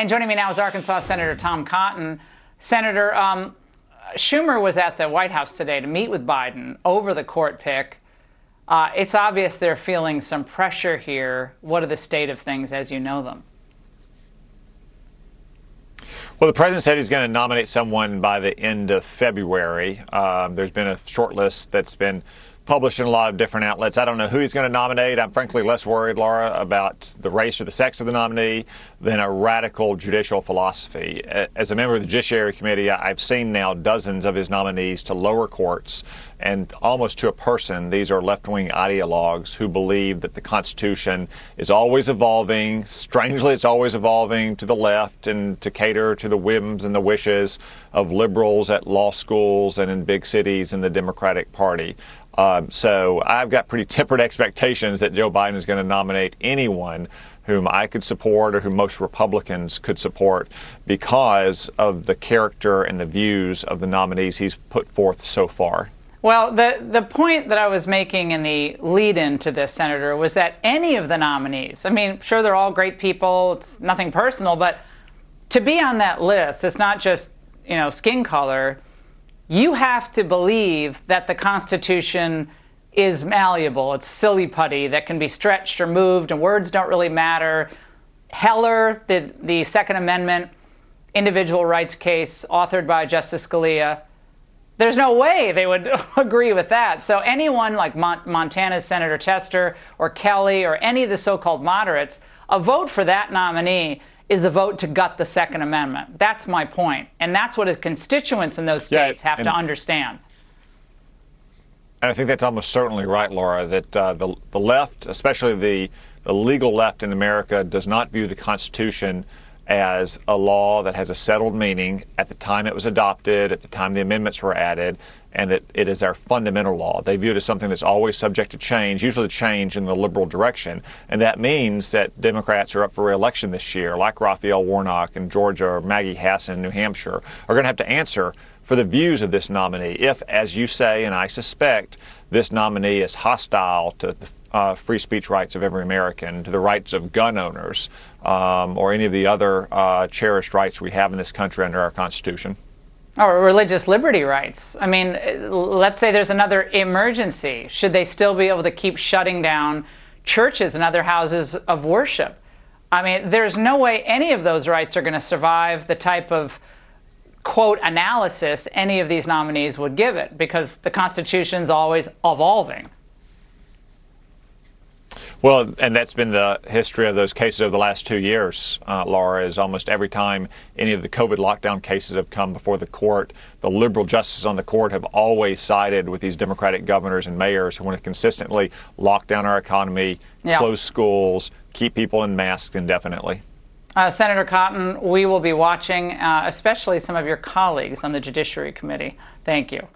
And joining me now is Arkansas Senator Tom Cotton. Senator, Schumer was at the White House today to meet with Biden over the court pick. It's obvious they're feeling some pressure here. What are the state of things as you know them? Well, the president said he's going to nominate someone by the end of February. There's been a short list that's been published in a lot of different outlets. I don't know who he's going to nominate. I'm frankly less worried, Laura, about the race or the sex of the nominee than a radical judicial philosophy. As a member of the Judiciary Committee, I've seen now dozens of his nominees to lower courts, and almost to a person, these are left-wing ideologues who believe that the Constitution is always evolving. Strangely, it's always evolving to the left and to cater to the whims and the wishes of liberals at law schools and in big cities in the Democratic Party. So I've got pretty tempered expectations that Joe Biden is going to nominate anyone whom I could support or whom most Republicans could support because of the character and the views of the nominees he's put forth so far. Well, the point that I was making in the lead-in to this, Senator, was that any of the nominees, I mean, sure, they're all great people, it's nothing personal, but to be on that list, it's not just, skin color. You have to believe that the Constitution is malleable. It's silly putty that can be stretched or moved, and words don't really matter. Heller, the Second Amendment individual rights case authored by Justice Scalia, there's no way they would agree with that. So anyone like Montana's Senator Tester or Kelly or any of the so-called moderates, a vote for that nominee is a vote to gut the Second Amendment. That's my point. And that's what his constituents in those states have to understand. And I think that's almost certainly right, Laura, that the left, especially the legal left in America, does not view the Constitution as a law that has a settled meaning at the time it was adopted, at the time the amendments were added, and that it is our fundamental law. They view it as something that's always subject to change, usually change in the liberal direction. And that means that Democrats who are up for re-election this year, like Raphael Warnock in Georgia or Maggie Hassan in New Hampshire, are going to have to answer for the views of this nominee if, as you say, and I suspect, this nominee is hostile to the free speech rights of every American, to the rights of gun owners, or any of the other cherished rights we have in this country under our Constitution. Or religious liberty rights. I mean, let's say there's another emergency. Should they still be able to keep shutting down churches and other houses of worship? I mean, there's no way any of those rights are going to survive the type of, quote, analysis any of these nominees would give it, because the Constitution's always evolving. Well, and that's been the history of those cases over the last 2 years, Laura, is almost every time any of the COVID lockdown cases have come before the court, the liberal justices on the court have always sided with these Democratic governors and mayors who want to consistently lock down our economy, close schools, keep people in masks indefinitely. Senator Cotton, we will be watching, especially some of your colleagues on the Judiciary Committee. Thank you.